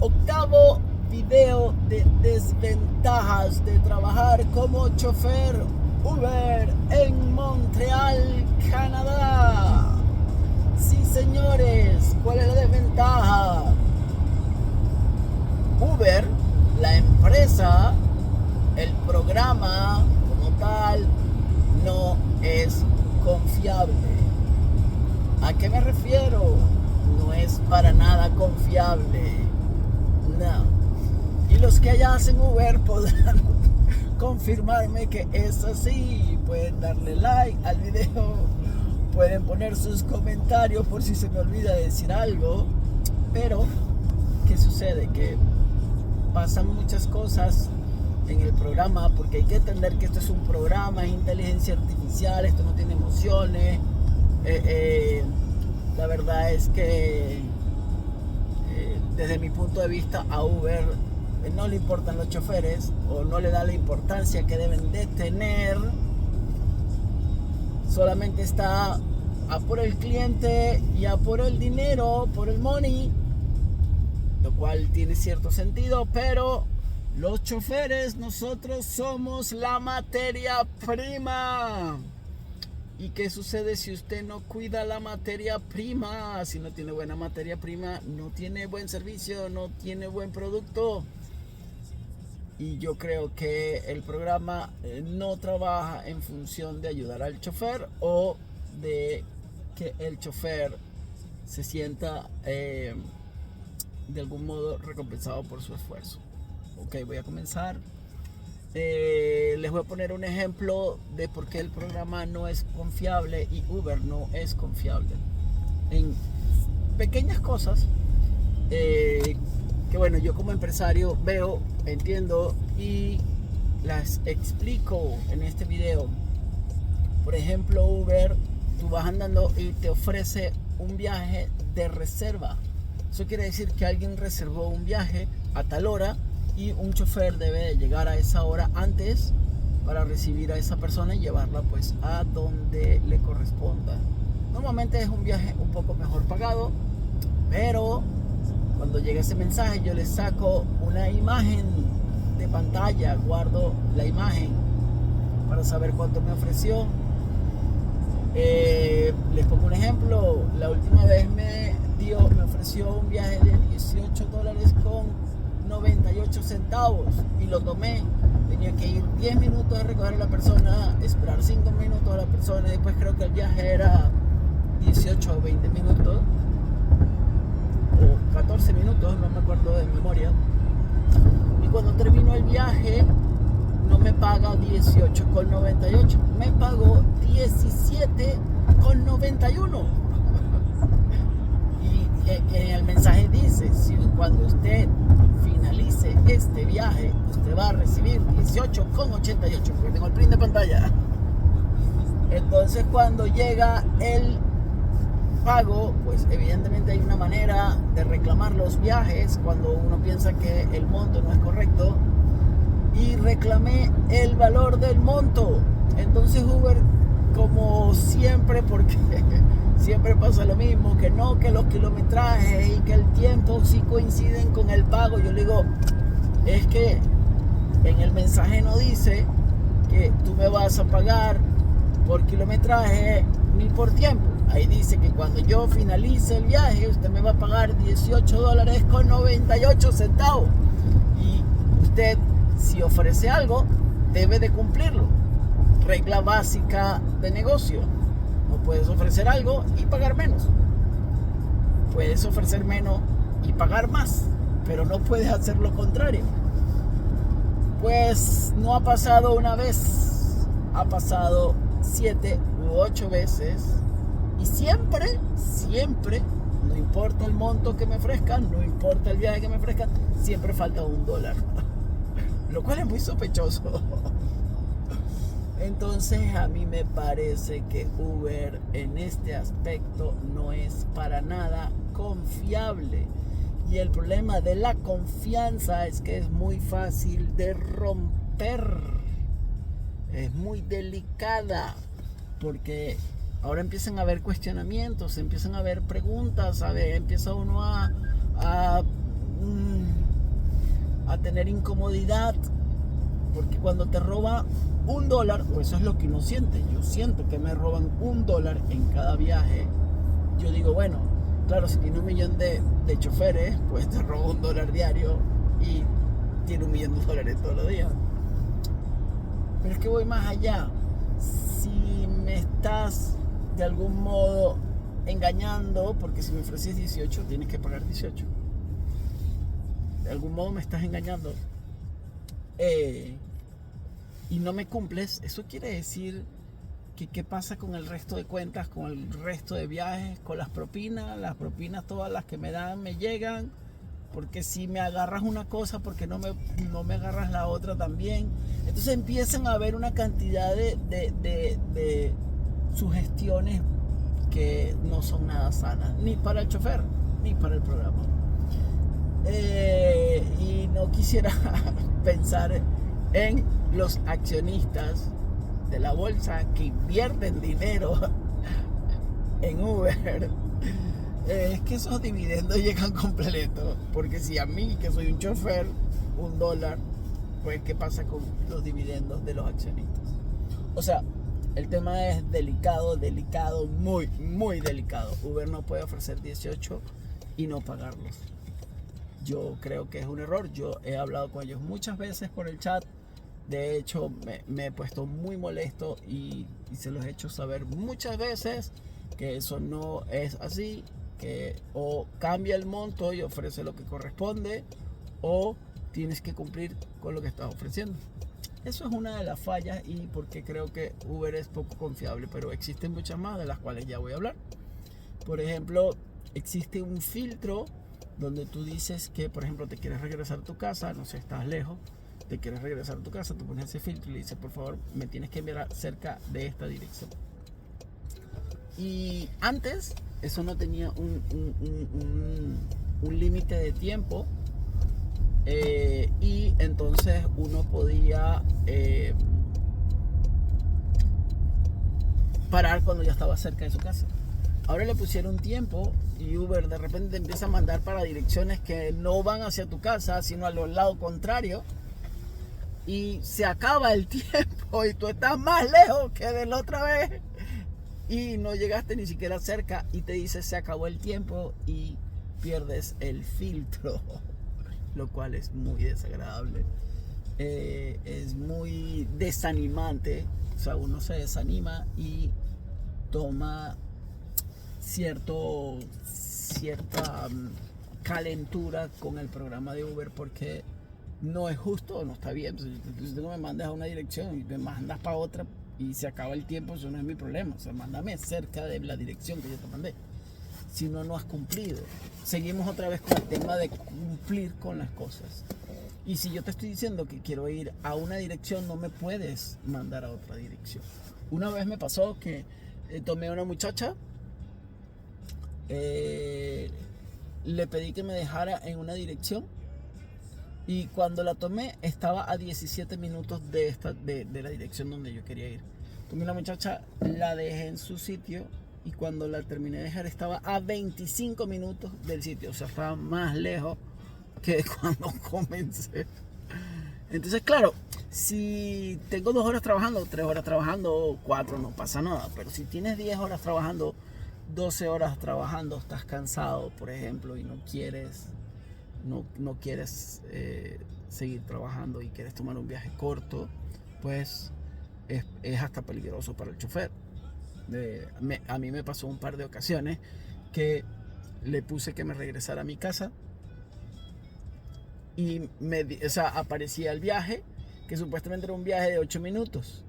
octavo video de desventajas de trabajar como chofer Uber en Montreal, Canadá. Sí, señores, ¿cuál es la desventaja? Uber, la empresa, el programa como tal, no es confiable. ¿A qué me refiero? No es para nada confiable. No. Y los que allá hacen Uber podrán confirmarme que es así. Pueden darle like al video, pueden poner sus comentarios por si se me olvida decir algo. Pero, ¿qué sucede? Que pasan muchas cosas en el programa, porque hay que entender que esto es un programa, es inteligencia artificial, esto no tiene emociones. La verdad es que desde mi punto de vista a Uber no le importan los choferes, o no le da la importancia que deben de tener. Solamente está a por el cliente y a por el dinero, por el money, lo cual tiene cierto sentido, pero los choferes, nosotros somos la materia prima. ¿Y qué sucede si usted no cuida la materia prima? Si no tiene buena materia prima, no tiene buen servicio, no tiene buen producto. Y yo creo que el programa no trabaja en función de ayudar al chofer o de que el chofer se sienta de algún modo recompensado por su esfuerzo. Ok, voy a comenzar. Les voy a poner un ejemplo de por qué el programa no es confiable y Uber no es confiable. En pequeñas cosas que bueno, yo como empresario veo, entiendo y las explico en este video. Por ejemplo, Uber, tú vas andando y te ofrece un viaje de reserva. Eso quiere decir que alguien reservó un viaje a tal hora y un chofer debe de llegar a esa hora antes para recibir a esa persona y llevarla pues a donde le corresponda. Normalmente es un viaje un poco mejor pagado, pero cuando llega ese mensaje yo le saco una imagen de pantalla, guardo la imagen para saber cuánto me ofreció. Les pongo un ejemplo. La última vez me ofreció un viaje de $18 con 98 centavos y lo tomé. Tenía que ir 10 minutos a recoger a la persona, esperar 5 minutos a la persona y después creo que el viaje era 18 o 20 minutos o 14 minutos, no me acuerdo de memoria. Y cuando terminó el viaje no me paga 18,98, me pagó 17,91. Y en el mensaje dice, si cuando usted finalice este viaje, usted va a recibir 18,88, porque tengo el print de pantalla. Entonces cuando llega el pago, pues evidentemente hay una manera de reclamar los viajes cuando uno piensa que el monto no es correcto, y reclamé el valor del monto. Entonces Uber, como siempre, porque siempre pasa lo mismo, que no, que los kilometrajes y que el tiempo sí coinciden con el pago. Yo le digo, es que en el mensaje no dice que tú me vas a pagar por kilometraje ni por tiempo. Ahí dice que cuando yo finalice el viaje, usted me va a pagar $18 con 98 centavos. Y usted, si ofrece algo, debe de cumplirlo. Regla básica de negocio. No puedes ofrecer algo y pagar menos. Puedes ofrecer menos y pagar más, pero no puedes hacer lo contrario. Pues no ha pasado una vez, ha pasado 7 u 8 veces. Y siempre, no importa el monto que me ofrezcan, no importa el viaje que me ofrezcan, siempre falta $1. Lo cual es muy sospechoso. Entonces a mí me parece que Uber en este aspecto no es para nada confiable. Y el problema de la confianza es que es muy fácil de romper. Es muy delicada. Porque ahora empiezan a haber cuestionamientos, empiezan a haber preguntas, empieza uno a a tener incomodidad, porque cuando te roba $1, o eso es lo que uno siente, yo siento que me roban $1 en cada viaje. Yo digo, bueno, claro, si tiene 1.000.000 de choferes, pues te roba $1 diario y tiene 1.000.000 de dólares todos los días. Pero es que voy más allá. Si me estás de algún modo engañando, porque si me ofreces 18, tienes que pagar 18. De algún modo me estás engañando y no me cumples, eso quiere decir que qué pasa con el resto de cuentas, con el resto de viajes, con las propinas todas las que me dan me llegan, porque si me agarras una cosa, porque no me agarras la otra también. Entonces empiezan a haber una cantidad de sugestiones que no son nada sanas, ni para el chofer, ni para el programa. Y no quisiera pensar en los accionistas de la bolsa que invierten dinero en Uber. Es que esos dividendos llegan completos, porque si a mí, que soy un chofer, $1, pues ¿qué pasa con los dividendos de los accionistas? O sea, el tema es delicado, muy, muy delicado. Uber no puede ofrecer 18 y no pagarlos. Yo creo que es un error. Yo he hablado con ellos muchas veces por el chat. De hecho, me he puesto muy molesto y se los he hecho saber muchas veces que eso no es así, que o cambia el monto y ofrece lo que corresponde, o tienes que cumplir con lo que estás ofreciendo. Eso es una de las fallas y porque creo que Uber es poco confiable, pero existen muchas más de las cuales ya voy a hablar. Por ejemplo, existe un filtro donde tú dices que, por ejemplo, te quieres regresar a tu casa, no sé, estás lejos, te quieres regresar a tu casa, tú pones ese filtro y le dices, por favor, me tienes que enviar cerca de esta dirección. Y antes, eso no tenía un límite de tiempo, y entonces uno podía parar cuando ya estaba cerca de su casa. Ahora le pusieron tiempo y Uber de repente te empieza a mandar para direcciones que no van hacia tu casa, sino al lado contrario. Y se acaba el tiempo y tú estás más lejos que de la otra vez. Y no llegaste ni siquiera cerca y te dice se acabó el tiempo y pierdes el filtro. Lo cual es muy desagradable. Es muy desanimante. O sea, uno se desanima y toma cierta calentura con el programa de Uber, porque no es justo, no está bien. Si tú me mandas a una dirección y me mandas para otra y se acaba el tiempo, eso no es mi problema. O sea, mándame cerca de la dirección que yo te mandé. Si no, no has cumplido. Seguimos otra vez con el tema de cumplir con las cosas. Y si yo te estoy diciendo que quiero ir a una dirección, no me puedes mandar a otra dirección. Una vez me pasó que tomé a una muchacha, le pedí que me dejara en una dirección y cuando la tomé estaba a 17 minutos de la dirección donde yo quería ir. Tomé a la muchacha, la dejé en su sitio y cuando la terminé de dejar estaba a 25 minutos del sitio. O sea, estaba más lejos que cuando comencé. Entonces, claro, si tengo 2 horas trabajando, 3 horas trabajando, 4, no pasa nada. Pero si tienes 10 horas trabajando, 12 horas trabajando, estás cansado, por ejemplo, y no quieres seguir trabajando y quieres tomar un viaje corto, pues es hasta peligroso para el chofer. A mí me pasó un par de ocasiones que le puse que me regresara a mi casa y aparecía el viaje, que supuestamente era un viaje de 8 minutos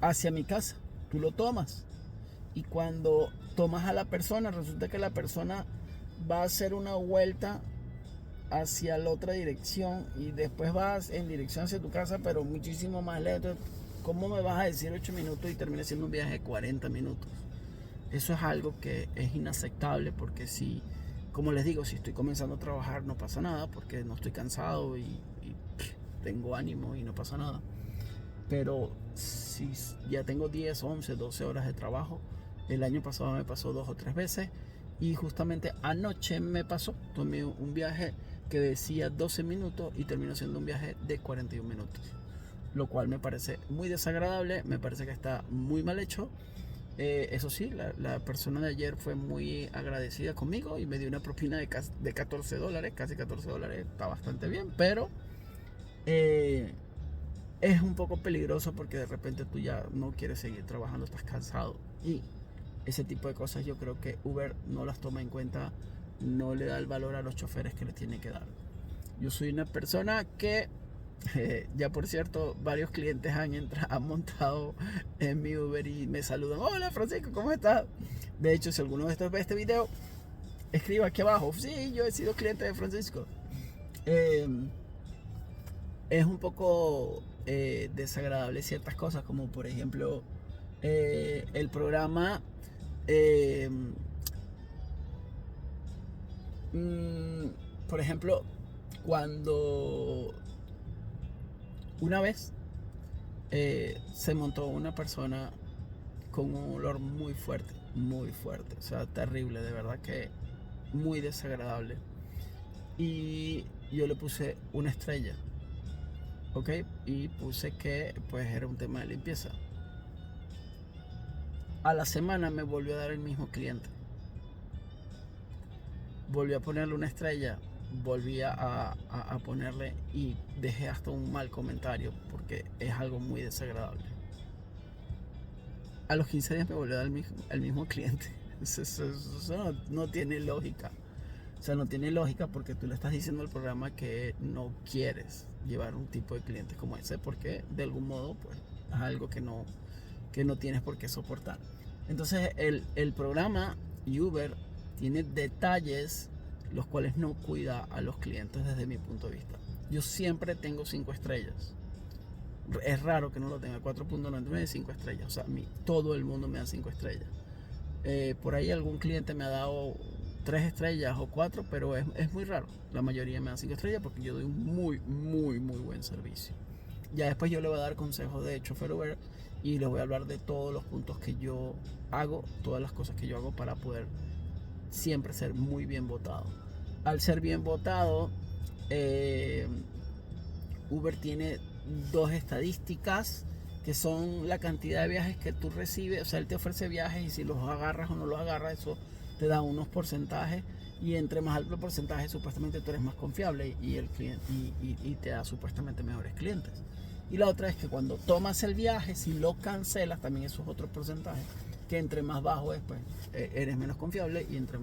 hacia mi casa. Tú lo tomas y cuando tomas a la persona, resulta que la persona va a hacer una vuelta hacia la otra dirección y después vas en dirección hacia tu casa, pero muchísimo más lejos. ¿Cómo me vas a decir 8 minutos y termina siendo un viaje de 40 minutos? Eso es algo que es inaceptable, porque si, como les digo, si estoy comenzando a trabajar no pasa nada, porque no estoy cansado y tengo ánimo y no pasa nada. Pero si ya tengo 10, 11, 12 horas de trabajo, el año pasado me pasó 2 o 3 veces y justamente anoche me pasó. Tomé un viaje que decía 12 minutos y terminó siendo un viaje de 41 minutos. Lo cual me parece muy desagradable, me parece que está muy mal hecho. Eso sí, la persona de ayer fue muy agradecida conmigo y me dio una propina de $14, casi $14, está bastante bien, pero es un poco peligroso porque de repente tú ya no quieres seguir trabajando, estás cansado, y ese tipo de cosas yo creo que Uber no las toma en cuenta, no le da el valor a los choferes que le tiene que dar. Yo soy una persona que ya por cierto, varios clientes han montado en mi Uber y me saludan: hola Francisco, ¿cómo estás? De hecho, si alguno de estos ve este video, escriba aquí abajo: sí, yo he sido cliente de Francisco. Es un poco desagradable ciertas cosas, como por ejemplo el programa por ejemplo, cuando una vez se montó una persona con un olor muy fuerte, o sea, terrible, de verdad que muy desagradable. Y yo le puse una estrella, ¿ok? Y puse que pues era un tema de limpieza. A la semana me volvió a dar el mismo cliente. Volví a ponerle una estrella, volví a ponerle, y dejé hasta un mal comentario porque es algo muy desagradable. A los 15 días me volvió a dar el mismo cliente. Eso no tiene lógica. O sea, no tiene lógica porque tú le estás diciendo al programa que no quieres llevar un tipo de clientes como ese, porque de algún modo pues es algo que no tienes por qué soportar. Entonces el programa Uber tiene detalles los cuales no cuida a los clientes desde mi punto de vista. Yo siempre tengo 5 estrellas. Es raro que no lo tenga. 4.99, 5 estrellas. O sea, todo el mundo me da 5 estrellas. Por ahí algún cliente me ha dado 3 estrellas o 4, pero es muy raro. La mayoría me da 5 estrellas porque yo doy un muy buen servicio. Ya después yo le voy a dar consejos de chofer Uber y les voy a hablar de todos los puntos que yo hago, todas las cosas que yo hago para poder siempre ser muy bien votado. Al ser bien votado, Uber tiene 2 estadísticas que son la cantidad de viajes que tú recibes. O sea, él te ofrece viajes y si los agarras o no los agarras, eso te da unos porcentajes, y entre más alto el porcentaje supuestamente tú eres más confiable y el cliente y te da supuestamente mejores clientes. Y la otra es que cuando tomas el viaje, si lo cancelas, también eso es otro porcentaje, que entre más bajo es, pues eres menos confiable, y entre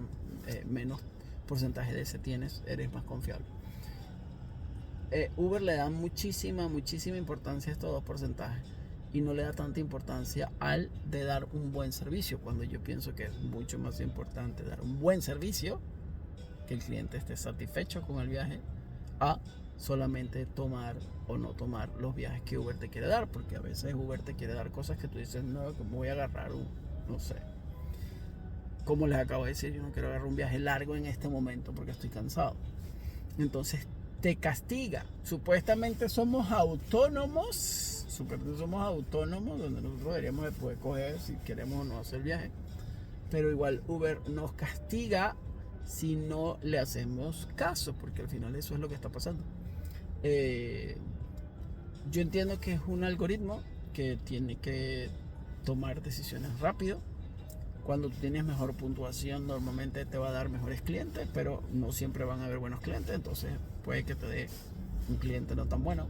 menos porcentaje de ese tienes, eres más confiable. Uber le da muchísima importancia a estos 2 porcentajes y no le da tanta importancia al de dar un buen servicio, cuando yo pienso que es mucho más importante dar un buen servicio, que el cliente esté satisfecho con el viaje, a solamente tomar o no tomar los viajes que Uber te quiere dar, porque a veces Uber te quiere dar cosas que tú dices: no, ¿cómo voy a agarrar no sé, como les acabo de decir, yo no quiero agarrar un viaje largo en este momento porque estoy cansado? Entonces te castiga. Supuestamente somos autónomos, donde nosotros deberíamos de poder coger si queremos o no hacer viaje, pero igual Uber nos castiga si no le hacemos caso, porque al final eso es lo que está pasando. Yo entiendo que es un algoritmo que tiene que tomar decisiones rápido. Cuando tú tienes mejor puntuación, normalmente te va a dar mejores clientes, pero no siempre van a haber buenos clientes, entonces puede que te dé un cliente no tan bueno.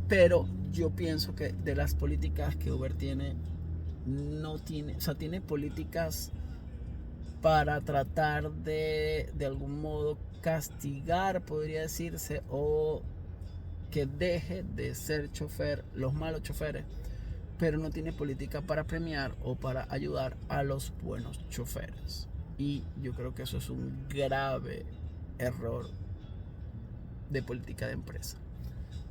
Pero yo pienso que de las políticas que Uber tiene, o sea, tiene políticas para tratar de algún modo castigar, podría decirse, o que deje de ser chofer los malos choferes, pero no tiene política para premiar o para ayudar a los buenos choferes. Y yo creo que eso es un grave error de política de empresa,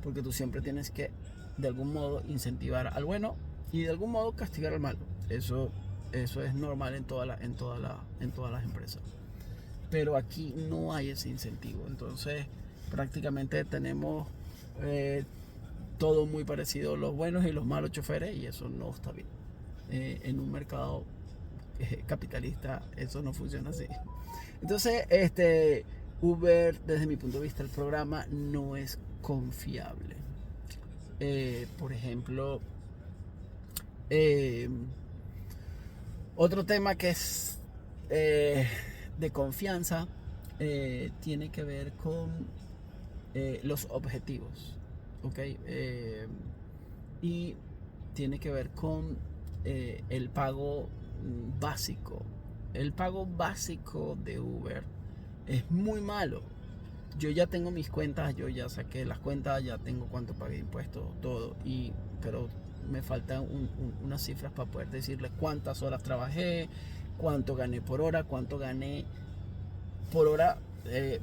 porque tú siempre tienes que de algún modo incentivar al bueno y de algún modo castigar al malo. Eso es normal en todas las empresas, pero aquí no hay ese incentivo. Entonces prácticamente tenemos todo muy parecido, los buenos y los malos choferes, y eso no está bien. En un mercado capitalista eso no funciona así. Entonces, Uber, desde mi punto de vista, el programa no es confiable. Por ejemplo, otro tema que es de confianza tiene que ver con los objetivos, ¿ok? Y tiene que ver con el pago básico. El pago básico de Uber es muy malo. Yo ya tengo mis cuentas, yo ya saqué las cuentas, ya tengo cuánto pagué de impuestos, todo, pero me faltan unas cifras para poder decirles cuántas horas trabajé, cuánto gané por hora, cuánto gané por hora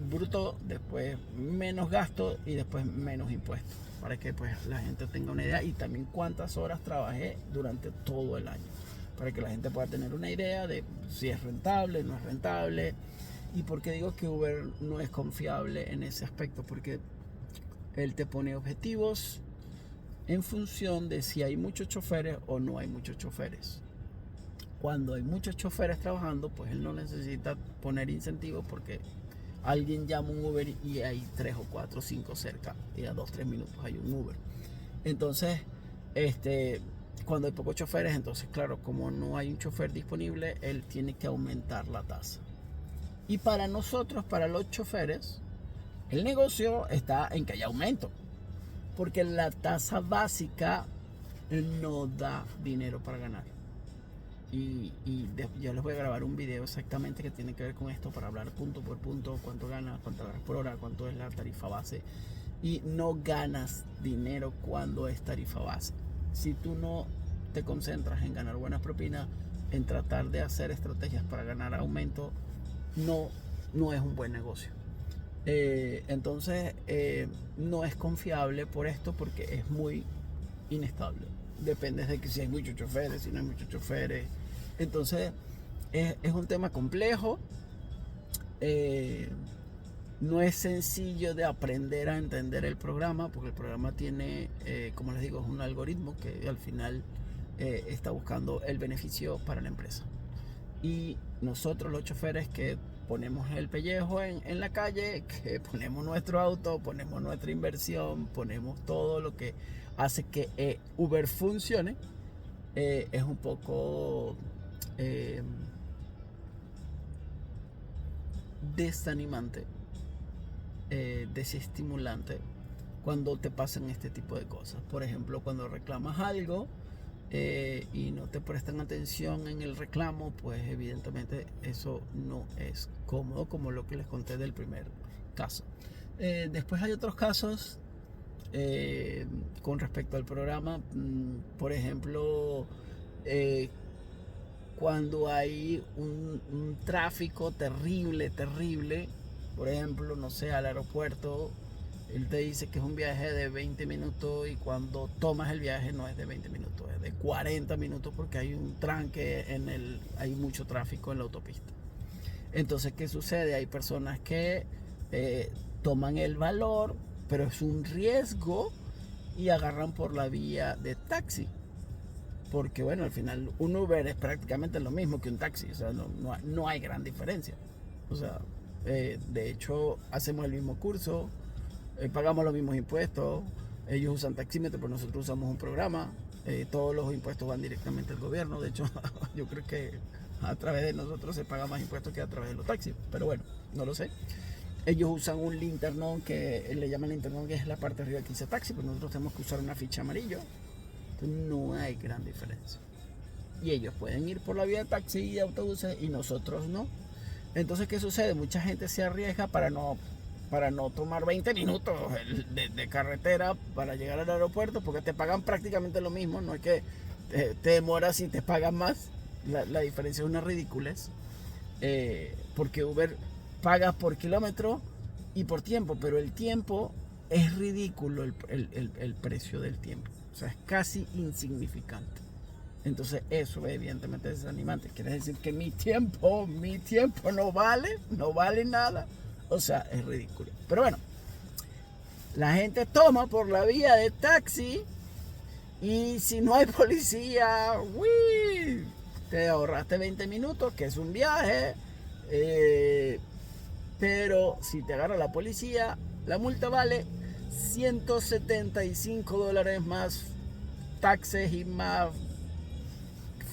bruto, después menos gasto y después menos impuestos, para que pues la gente tenga una idea, y también cuántas horas trabajé durante todo el año, para que la gente pueda tener una idea de si es rentable, no es rentable. ¿Y por qué digo que Uber no es confiable en ese aspecto? Porque él te pone objetivos en función de si hay muchos choferes o no hay muchos choferes. Cuando hay muchos choferes trabajando, pues él no necesita poner incentivos, porque alguien llama un Uber y hay 3 o 4 o 5 cerca, y a 2 o 3 minutos hay un Uber. Entonces, cuando hay pocos choferes, entonces claro, como no hay un chofer disponible, él tiene que aumentar la tasa. Y para nosotros, para los choferes, el negocio está en que haya aumento, porque la tasa básica no da dinero para ganar. Yo les voy a grabar un video exactamente que tiene que ver con esto, para hablar punto por punto, cuánto ganas por hora, cuánto es la tarifa base. Y no ganas dinero cuando es tarifa base. Si tú no te concentras en ganar buenas propinas, en tratar de hacer estrategias para ganar aumento, no es un buen negocio. Entonces no es confiable por esto, porque es muy inestable. Depende de que si hay muchos choferes, si no hay muchos choferes. Entonces es un tema complejo. No es sencillo de aprender a entender el programa, porque el programa tiene, como les digo, es un algoritmo que al final está buscando el beneficio para la empresa. Y nosotros los choferes que ponemos el pellejo en la calle, que ponemos nuestro auto, ponemos nuestra inversión, ponemos todo lo que hace que Uber funcione, es un poco desanimante, desestimulante cuando te pasan este tipo de cosas. Por ejemplo, cuando reclamas algo y no te prestan atención en el reclamo, pues evidentemente eso no es cómodo, como lo que les conté del primer caso. Después hay otros casos con respecto al programa. Por ejemplo, cuando hay un tráfico terrible, por ejemplo, no sé, al aeropuerto, él te dice que es un viaje de 20 minutos, y cuando tomas el viaje no es de 20 minutos, es de 40 minutos, porque hay un tranque hay mucho tráfico en la autopista. Entonces, ¿qué sucede? Hay personas que toman el valor, pero es un riesgo, y agarran por la vía de taxi. Porque bueno, al final un Uber es prácticamente lo mismo que un taxi, o sea, no hay gran diferencia. O sea, de hecho, hacemos el mismo curso, pagamos los mismos impuestos, ellos usan taxímetro, pero nosotros usamos un programa, todos los impuestos van directamente al gobierno. De hecho, yo creo que a través de nosotros se paga más impuestos que a través de los taxis, pero bueno, no lo sé. Ellos usan un linternón, que le llaman linternón, que es la parte de arriba que dice taxi, pero nosotros tenemos que usar una ficha amarillo. Entonces no hay gran diferencia. Y ellos pueden ir por la vía de taxi y autobuses, y nosotros no. Entonces, ¿qué sucede? Mucha gente se arriesga para no tomar 20 minutos de carretera para llegar al aeropuerto, porque te pagan prácticamente lo mismo. No es que te demoras y te pagan más. La diferencia es una ridiculez, porque Uber paga por kilómetro y por tiempo, pero el tiempo es ridículo, el precio del tiempo. O sea, es casi insignificante. Entonces eso evidentemente es desanimante. Quiere decir que mi tiempo no vale nada. O sea, es ridículo. Pero bueno, la gente toma por la vía de taxi, y si no hay policía, ¡uy!, te ahorraste 20 minutos, que es un viaje. Pero si te agarra la policía, la multa vale $175 más taxes y más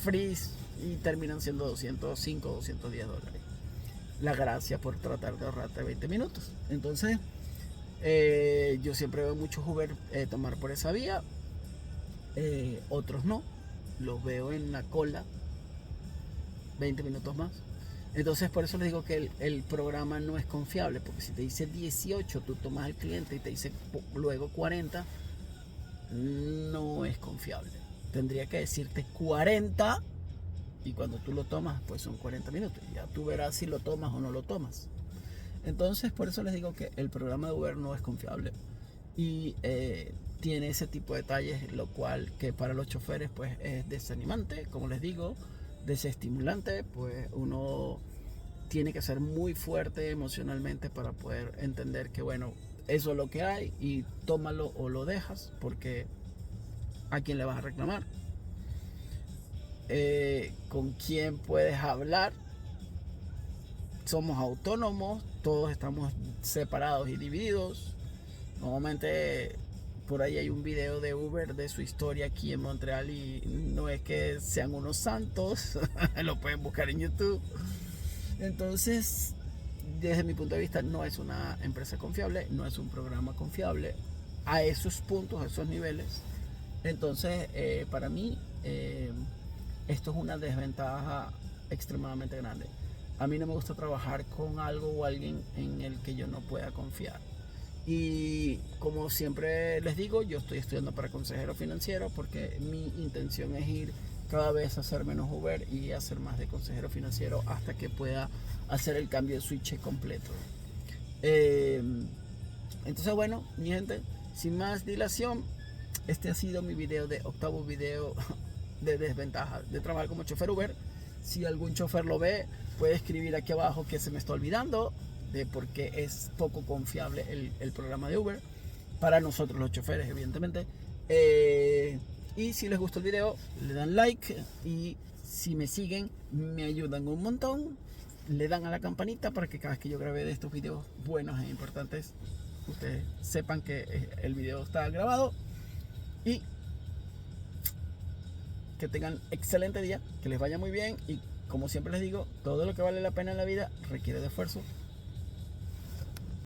fees y terminan siendo $205, $210. La gracia por tratar de ahorrarte 20 minutos. Entonces, yo siempre veo muchos Uber tomar por esa vía, otros no. Los veo en la cola 20 minutos más. Entonces por eso les digo que el programa no es confiable, porque si te dice 18, tú tomas al cliente y te dice luego 40, no es confiable. Tendría que decirte 40 y cuando tú lo tomas, pues son 40 minutos. Ya tú verás si lo tomas o no lo tomas. Entonces por eso les digo que el programa de Uber no es confiable y tiene ese tipo de detalles, lo cual que para los choferes pues es desanimante, como les digo, desestimulante. Pues uno tiene que ser muy fuerte emocionalmente para poder entender que bueno, eso es lo que hay y tómalo o lo dejas, porque ¿a quién le vas a reclamar? ¿Con quién puedes hablar? Somos autónomos, todos estamos separados y divididos. Normalmente por ahí hay un video de Uber de su historia aquí en Montreal y no es que sean unos santos, lo pueden buscar en YouTube. Entonces, desde mi punto de vista, no es una empresa confiable, no es un programa confiable a esos puntos, a esos niveles. Entonces, para mí, esto es una desventaja extremadamente grande. A mí no me gusta trabajar con algo o alguien en el que yo no pueda confiar. Y como siempre les digo, yo estoy estudiando para consejero financiero porque mi intención es ir cada vez a hacer menos Uber y hacer más de consejero financiero hasta que pueda hacer el cambio de switch completo. Entonces bueno, mi gente, sin más dilación, este ha sido mi video de octavo video de desventaja de trabajar como chofer Uber. Si algún chofer lo ve, puede escribir aquí abajo que se me está olvidando de por qué es poco confiable el programa de Uber para nosotros los choferes, evidentemente. Y si les gustó el video, le dan like, y si me siguen me ayudan un montón. Le dan a la campanita para que cada vez que yo grabe de estos videos buenos e importantes, ustedes sepan que el video está grabado. Y que tengan excelente día, que les vaya muy bien, y como siempre les digo, todo lo que vale la pena en la vida requiere de esfuerzo.